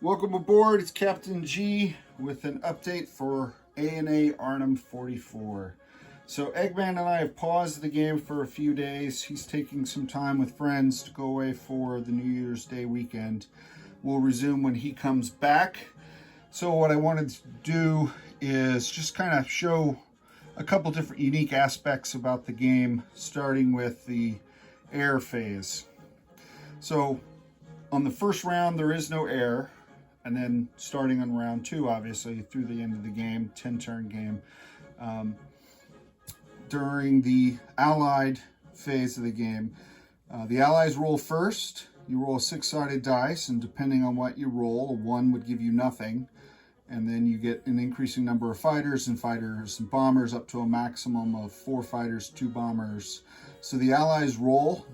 Welcome aboard, it's Captain G with an update for A&A Arnhem44. So Eggman and I have paused the game for a few days. He's taking some time with friends to go away for the New Year's Day weekend. We'll resume when he comes back. So what I wanted to do is just kind of show a couple different unique aspects about the game, starting with the air phase. So on the first round, there is no air. And then starting on round 2, obviously, through the end of the game, 10-turn game. During the Allied phase of the game, the Allies roll first. You roll a 6-sided dice, and depending on what you roll, a 1 would give you nothing. And then you get an increasing number of fighters and bombers up to a maximum of 4 fighters, 2 bombers. So the Allies roll,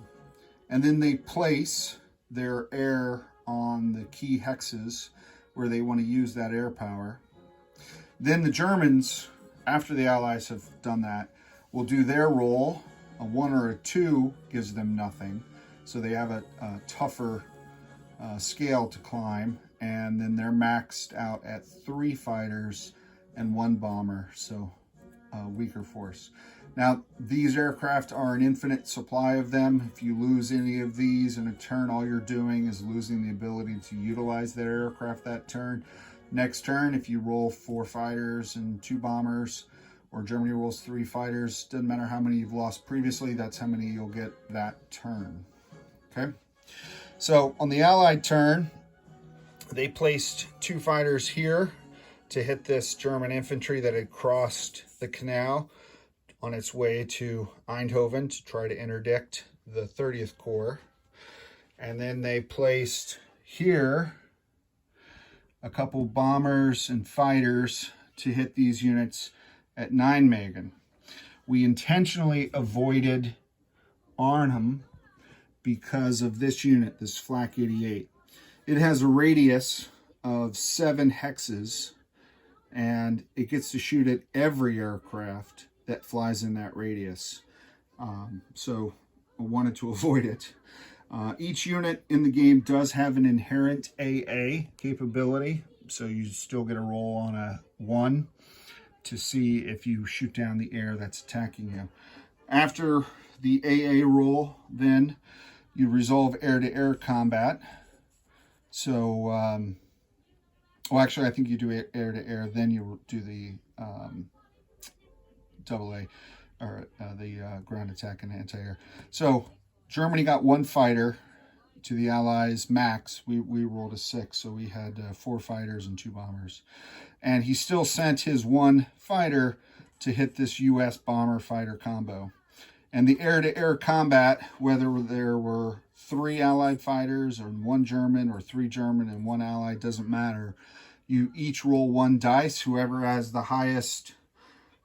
and then they place their air on the key hexes where they want to use that air power. Then the Germans, after the Allies have done that, will do their roll. A 1 or a 2 gives them nothing. So they have a tougher scale to climb. And then they're maxed out at 3 fighters and 1 bomber. So weaker force. Now, these aircraft are an infinite supply of them. If you lose any of these in a turn, all you're doing is losing the ability to utilize that aircraft that turn. Next turn, if you roll 4 fighters and 2 bombers, or Germany rolls 3 fighters, doesn't matter how many you've lost previously, that's how many you'll get that turn. Okay? So, on the Allied turn, they placed 2 fighters here to hit this German infantry that had crossed the canal on its way to Eindhoven to try to interdict the 30th Corps. And then they placed here a couple bombers and fighters to hit these units at Nijmegen. We intentionally avoided Arnhem because of this unit, this Flak 88. It has a radius of 7 hexes, and it gets to shoot at every aircraft that flies in that radius. So I wanted to avoid it. Each unit in the game does have an inherent AA capability, so you still get a roll on a 1 to see if you shoot down the air that's attacking you. After the AA roll, then you resolve air-to-air combat. So, well, actually, I think you do air-to-air, then you do the AA, or the ground attack and anti-air. So Germany got 1 fighter to the Allies max. We rolled a 6, so we had 4 fighters and 2 bombers. And he still sent his 1 fighter to hit this U.S. bomber fighter combo. And the air-to-air combat, whether there were 3 Allied fighters or 1 German or 3 German and 1 Allied, doesn't matter. You each roll 1 dice. Whoever has the highest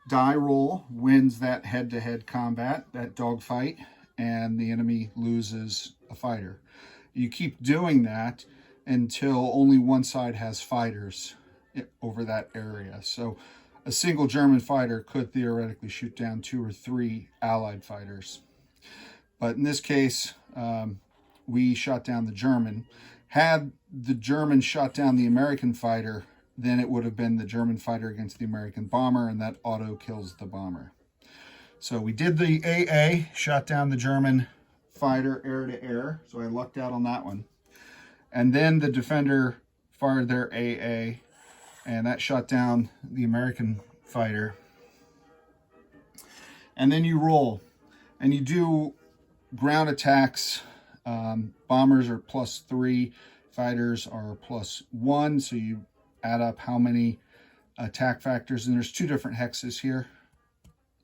die roll wins that head-to-head combat, that dogfight, and the enemy loses a fighter. You keep doing that until only one side has fighters over that area. So a single German fighter could theoretically shoot down 2 or 3 Allied fighters. But in this case, we shot down the German. Had the German shot down the American fighter, then it would have been the German fighter against the American bomber, and that auto kills the bomber. So we did the AA, shot down the German fighter air-to-air, so I lucked out on that one. And then the defender fired their AA, and that shot down the American fighter. And then you roll, and you do ground attacks. Bombers are +3, fighters are +1, so you add up how many attack factors, and there's 2 different hexes here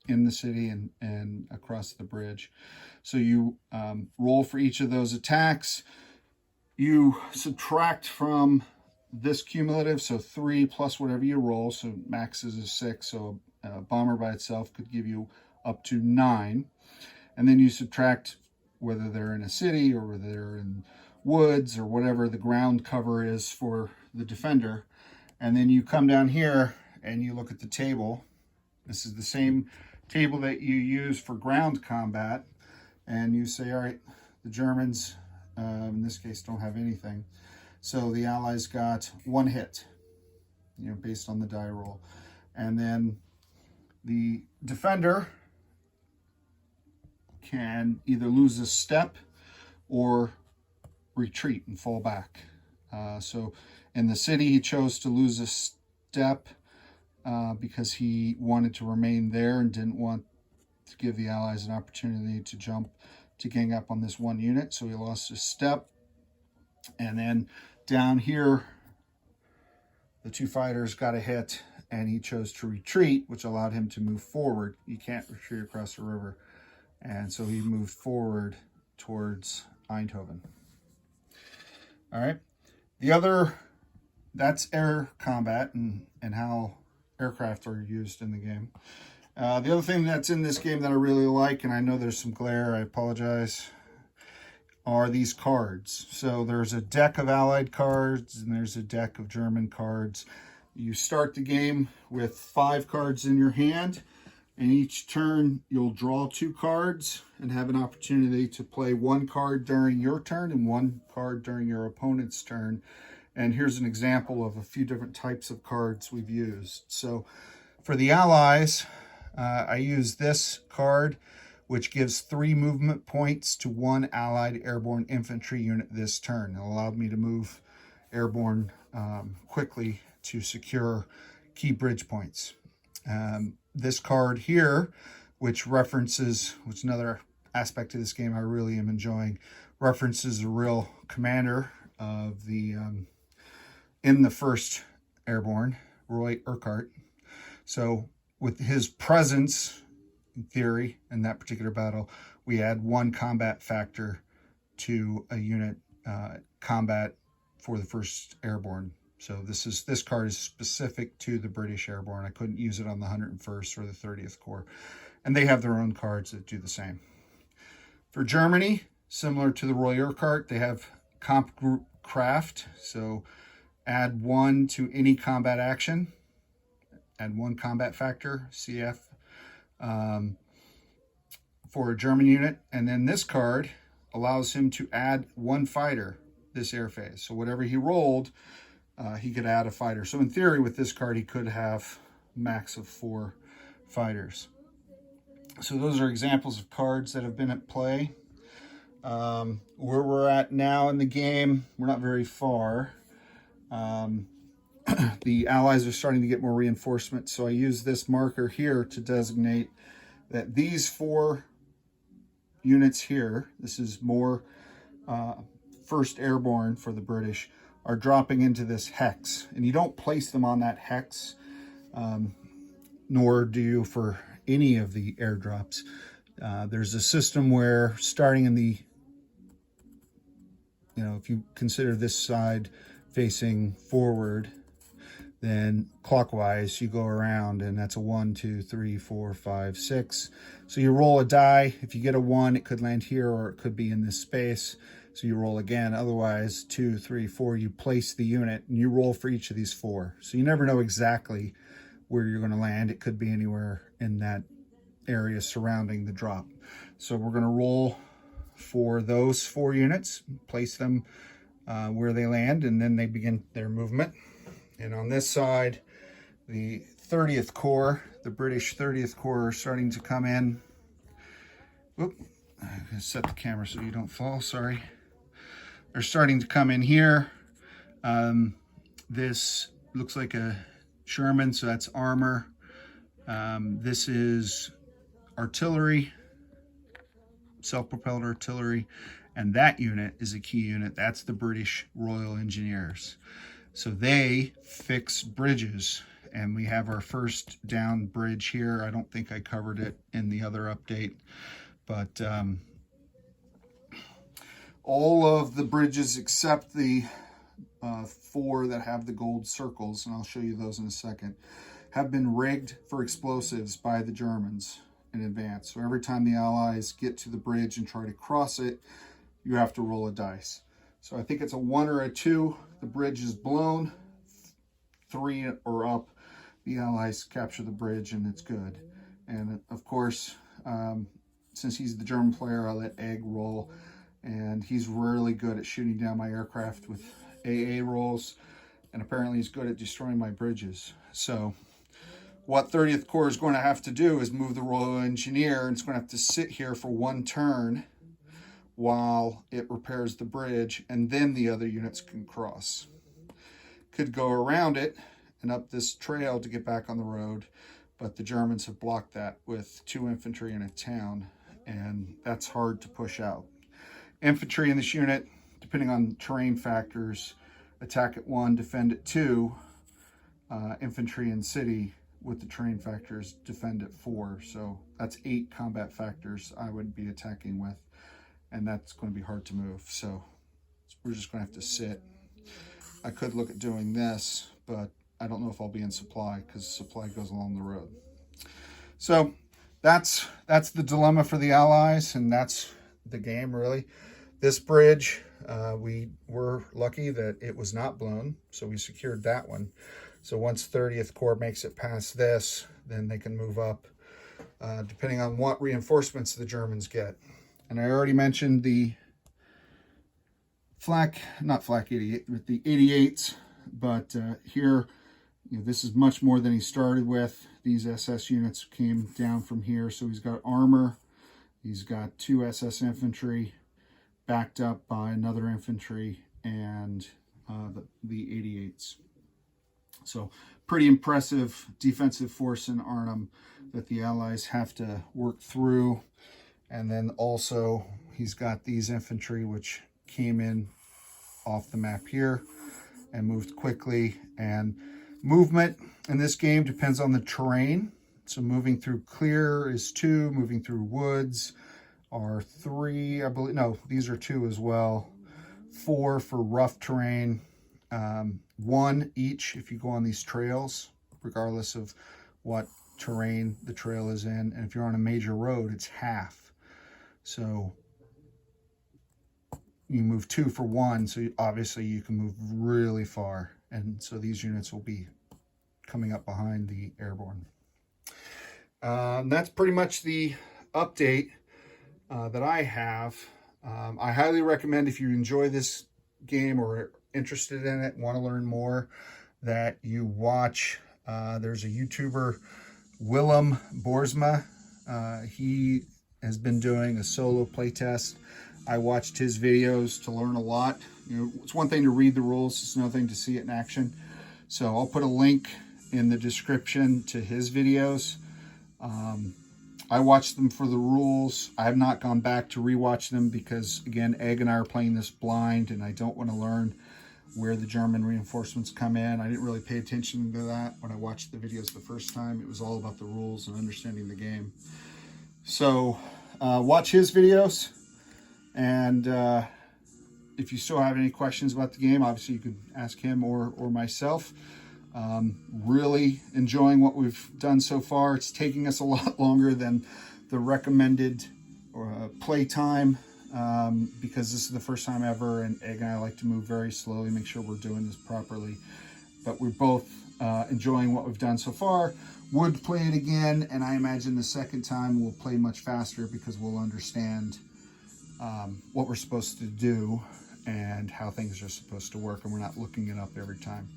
in the city and across the bridge. So you roll for each of those attacks. You subtract from this cumulative, so 3 plus whatever you roll, so max is a 6, so a bomber by itself could give you up to 9. And then you subtract whether they're in a city or whether they're in woods or whatever the ground cover is for the defender. And then you come down here and you look at the table. This is the same table that you use for ground combat. And you say, all right, the Germans, in this case, don't have anything. So the Allies got 1 hit, you know, based on the die roll. And then the defender can either lose a step or retreat and fall back. So in the city, he chose to lose a step because he wanted to remain there and didn't want to give the Allies an opportunity to jump to gang up on this 1 unit. So he lost a step. And then down here, the 2 fighters got a hit, and he chose to retreat, which allowed him to move forward. You can't retreat across the river. And so he moved forward towards Eindhoven. All right. The other, that's air combat and how aircraft are used in the game. The other thing that's in this game that I really like, and I know there's some glare, I apologize, are these cards. So there's a deck of Allied cards and there's a deck of German cards. You start the game with 5 cards in your hand, and each turn you'll draw 2 cards and have an opportunity to play 1 card during your turn and 1 card during your opponent's turn. And here's an example of a few different types of cards we've used. So for the Allies, I use this card, which gives 3 movement points to 1 Allied airborne infantry unit this turn. It allowed me to move airborne quickly to secure key bridge points. This card here, which references, which another aspect of this game I really am enjoying, references a real commander of the in the 1st Airborne, Roy Urquhart. So with his presence, in theory, in that particular battle, we add 1 combat factor to a unit combat for the 1st Airborne. So this card is specific to the British Airborne. I couldn't use it on the 101st or the 30th Corps. And they have their own cards that do the same. For Germany, similar to the Roy Urquhart, they have Comp Group Craft. So add 1 to any combat action. Add 1 combat factor, CF, for a German unit. And then this card allows him to add 1 fighter this air phase. So whatever he rolled, he could add a fighter. So in theory, with this card, he could have max of 4 fighters. So those are examples of cards that have been at play. Where we're at now in the game, we're not very far. The Allies are starting to get more reinforcement, so I use this marker here to designate that these 4 units here, this is more 1st Airborne for the British, are dropping into this hex. And you don't place them on that hex, nor do you for any of the airdrops. There's a system where starting in the, you know, if you consider this side facing forward, then clockwise you go around, and that's a 1, 2, 3, 4, 5, 6. So you roll a die. If you get a 1, it could land here or it could be in this space. So you roll again. Otherwise, 2, 3, 4, you place the unit and you roll for each of these 4. So you never know exactly where you're going to land. It could be anywhere in that area surrounding the drop. So we're going to roll for those 4 units, place them where they land, and then they begin their movement. And on this side, the 30th Corps, the British 30th Corps, are starting to come in. Whoop, I'm going to set the camera so you don't fall, sorry. They're starting to come in here. This looks like a Sherman, so that's armor. This is artillery, self-propelled artillery, and that unit is a key unit. That's the British Royal Engineers. So they fix bridges, and we have our first down bridge here. I don't think I covered it in the other update, but all of the bridges except the 4 that have the gold circles, and I'll show you those in a second, have been rigged for explosives by the Germans in advance. So every time the Allies get to the bridge and try to cross it, you have to roll a dice. So I think it's a 1 or a 2. The bridge is blown. 3 or up, the Allies capture the bridge, and it's good. And of course, since he's the German player, I let Egg roll, and he's really good at shooting down my aircraft with AA rolls, and apparently he's good at destroying my bridges. So what 30th Corps is going to have to do is move the Royal Engineer, and it's going to have to sit here for one turn while it repairs the bridge, and then the other units can cross. Could go around it and up this trail to get back on the road, but the Germans have blocked that with 2 infantry in a town, and that's hard to push out. Infantry in this unit, depending on terrain factors, attack at 1, defend at 2. Infantry in city with the terrain factors, defend at 4. So that's 8 combat factors I would be attacking with, and that's going to be hard to move. So we're just going to have to sit. I could look at doing this, but I don't know if I'll be in supply because supply goes along the road. So that's the dilemma for the Allies, and that's the game, really. This bridge, we were lucky that it was not blown, so we secured that one. So once 30th Corps makes it past this, then they can move up, depending on what reinforcements the Germans get. And I already mentioned the not flak 88, but the 88s. But here, this is much more than he started with. These SS units came down from here. So he's got armor. He's got 2 SS infantry backed up by another infantry and the 88s. So pretty impressive defensive force in Arnhem that the Allies have to work through. And then also he's got these infantry which came in off the map here and moved quickly. And movement in this game depends on the terrain. So moving through clear is 2, moving through woods are 3, I believe. No, these are 2 as well. 4 for rough terrain. 1 each if you go on these trails, regardless of what terrain the trail is in. And if you're on a major road, it's half. So you move 2 for 1, so obviously you can move really far. And so these units will be coming up behind the airborne. That's pretty much the update that I have. I highly recommend, if you enjoy this game or are interested in it, want to learn more, that you watch. There's a YouTuber, Willem Boersma. He has been doing a solo playtest. I watched his videos to learn a lot. It's one thing to read the rules, it's another thing to see it in action. So I'll put a link in the description to his videos. I watched them for the rules. I have not gone back to rewatch them because, again, Egg and I are playing this blind, and I don't want to learn where the German reinforcements come in. I didn't really pay attention to that when I watched the videos the first time. It was all about the rules and understanding the game. So watch his videos, and if you still have any questions about the game, obviously you can ask him or myself. Really enjoying what we've done so far. It's taking us a lot longer than the recommended play time because this is the first time ever, and Egg and I like to move very slowly, make sure we're doing this properly. But we're both enjoying what we've done so far. Would play it again, and I imagine the second time we'll play much faster because we'll understand what we're supposed to do and how things are supposed to work, and we're not looking it up every time.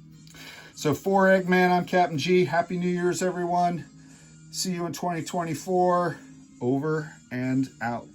So for Eggman, I'm Captain G. Happy New Year's, everyone. See you in 2024. Over and out.